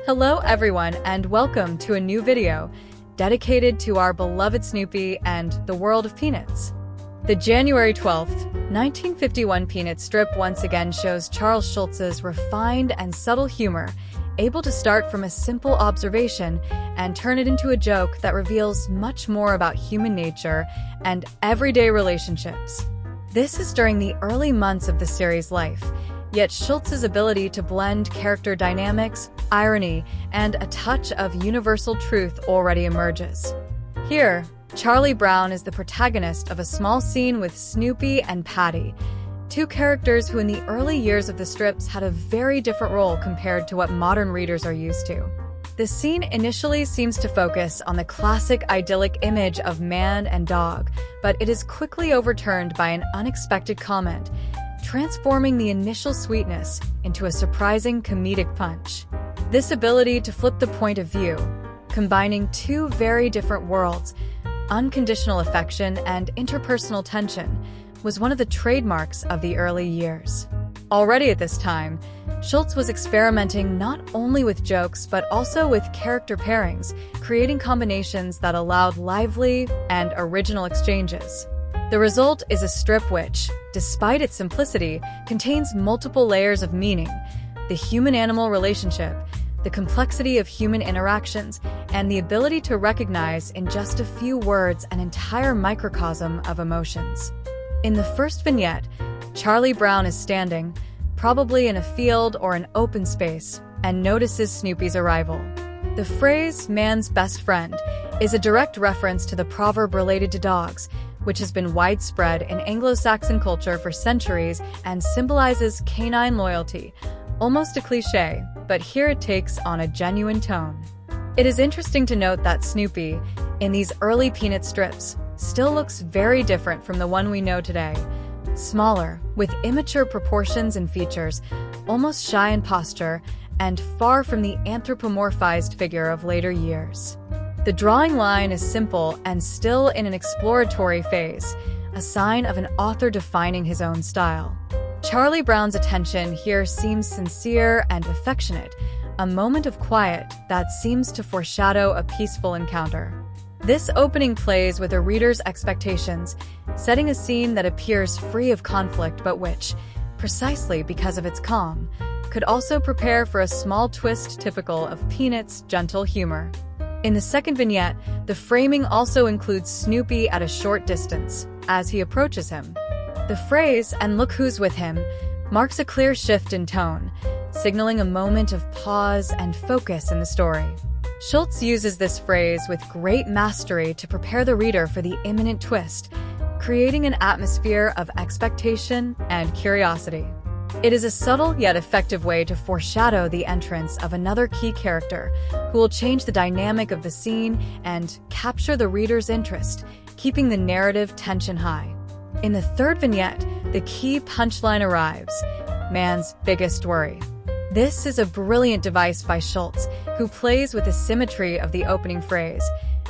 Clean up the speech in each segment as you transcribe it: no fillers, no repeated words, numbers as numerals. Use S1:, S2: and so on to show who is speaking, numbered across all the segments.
S1: Hello everyone and welcome to a new video dedicated to our beloved Snoopy and the world of Peanuts. The January 12th, 1951 Peanut strip once again shows Charles Schulz's refined and subtle humor, able to start from a simple observation and turn it into a joke that reveals much more about human nature and everyday relationships. This is during the early months of the series' life, yet Schulz's ability to blend character dynamics, irony, and a touch of universal truth already emerges. Here, Charlie Brown is the protagonist of a small scene with Snoopy and Patty, two characters who in the early years of the strips had a very different role compared to what modern readers are used to. The scene initially seems to focus on the classic idyllic image of man and dog, but it is quickly overturned by an unexpected comment, transforming the initial sweetness into a surprising comedic punch. This ability to flip the point of view, combining two very different worlds, unconditional affection and interpersonal tension, was one of the trademarks of the early years. Already at this time, Schulz was experimenting not only with jokes but also with character pairings, creating combinations that allowed lively and original exchanges. The result is a strip which, despite its simplicity, contains multiple layers of meaning: the human-animal relationship, the complexity of human interactions, and the ability to recognize in just a few words an entire microcosm of emotions. In the first vignette, Charlie Brown is standing, probably in a field or an open space, and notices Snoopy's arrival. The phrase, "man's best friend," is a direct reference to the proverb related to dogs, which has been widespread in Anglo-Saxon culture for centuries and symbolizes canine loyalty. Almost a cliché, but here it takes on a genuine tone. It is interesting to note that Snoopy, in these early Peanut strips, still looks very different from the one we know today. Smaller, with immature proportions and features, almost shy in posture, and far from the anthropomorphized figure of later years. The drawing line is simple and still in an exploratory phase, a sign of an author defining his own style. Charlie Brown's attention here seems sincere and affectionate, a moment of quiet that seems to foreshadow a peaceful encounter. This opening plays with a reader's expectations, setting a scene that appears free of conflict but which, precisely because of its calm, could also prepare for a small twist typical of Peanut's gentle humor. In the second vignette, the framing also includes Snoopy at a short distance, as he approaches him. The phrase, "and look who's with him," marks a clear shift in tone, signaling a moment of pause and focus in the story. Schulz uses this phrase with great mastery to prepare the reader for the imminent twist, creating an atmosphere of expectation and curiosity. It is a subtle yet effective way to foreshadow the entrance of another key character who will change the dynamic of the scene and capture the reader's interest, keeping the narrative tension high. In the third vignette, the key punchline arrives: man's biggest worry. This is a brilliant device by Schulz, who plays with the symmetry of the opening phrase,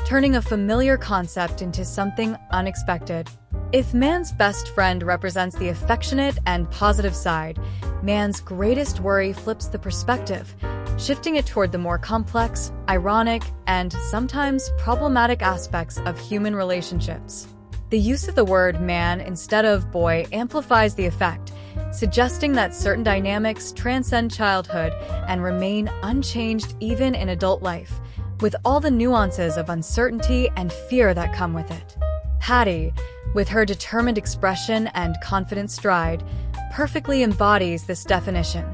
S1: turning a familiar concept into something unexpected. If man's best friend represents the affectionate and positive side, man's greatest worry flips the perspective, shifting it toward the more complex, ironic, and sometimes problematic aspects of human relationships. The use of the word man instead of boy amplifies the effect, suggesting that certain dynamics transcend childhood and remain unchanged even in adult life, with all the nuances of uncertainty and fear that come with it. Patty, with her determined expression and confident stride, perfectly embodies this definition,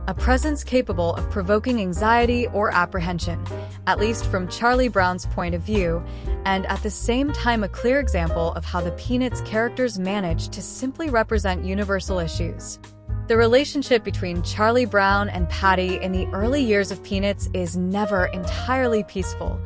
S1: a presence capable of provoking anxiety or apprehension, at least from Charlie Brown's point of view, and at the same time a clear example of how the Peanuts characters manage to simply represent universal issues. The relationship between Charlie Brown and Patty in the early years of Peanuts is never entirely peaceful.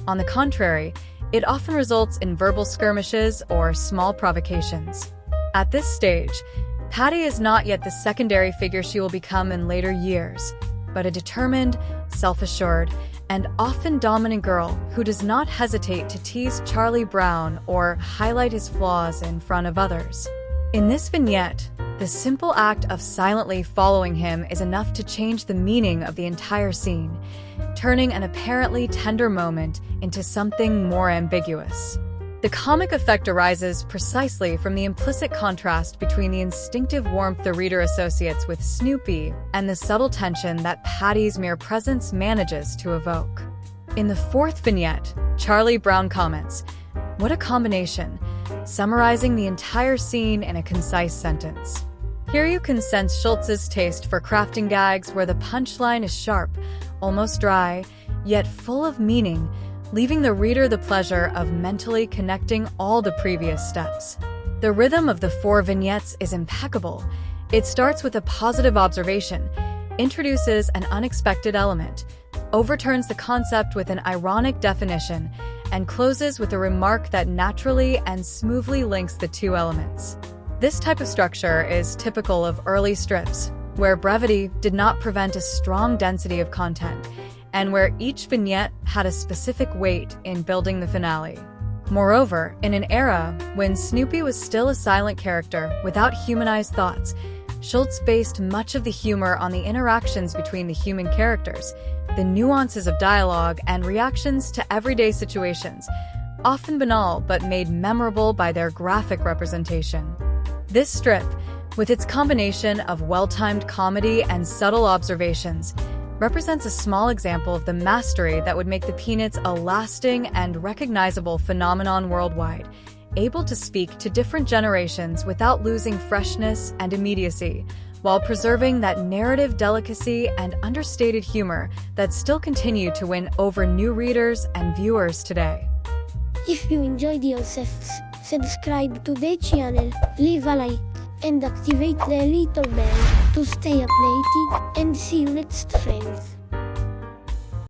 S1: On the contrary, it often results in verbal skirmishes or small provocations. At this stage, Patty is not yet the secondary figure she will become in later years, but a determined, self-assured, and often dominant girl who does not hesitate to tease Charlie Brown or highlight his flaws in front of others. In this vignette, the simple act of silently following him is enough to change the meaning of the entire scene, turning an apparently tender moment into something more ambiguous. The comic effect arises precisely from the implicit contrast between the instinctive warmth the reader associates with Snoopy and the subtle tension that Patty's mere presence manages to evoke. In the fourth vignette, Charlie Brown comments, "What a combination," summarizing the entire scene in a concise sentence. Here you can sense Schulz's taste for crafting gags where the punchline is sharp, almost dry, yet full of meaning, leaving the reader the pleasure of mentally connecting all the previous steps. The rhythm of the four vignettes is impeccable. It starts with a positive observation, introduces an unexpected element, overturns the concept with an ironic definition, and closes with a remark that naturally and smoothly links the two elements. This type of structure is typical of early strips, where brevity did not prevent a strong density of content, and where each vignette had a specific weight in building the finale. Moreover, in an era when Snoopy was still a silent character without humanized thoughts, Schulz based much of the humor on the interactions between the human characters, the nuances of dialogue, and reactions to everyday situations, often banal but made memorable by their graphic representation. This strip, with its combination of well-timed comedy and subtle observations, represents a small example of the mastery that would make the Peanuts a lasting and recognizable phenomenon worldwide, able to speak to different generations without losing freshness and immediacy, while preserving that narrative delicacy and understated humor that still continue to win over new readers and viewers today.
S2: If you enjoyed yourselves, subscribe to the channel, leave a like, and activate the little bell to stay updated, and see you next friends.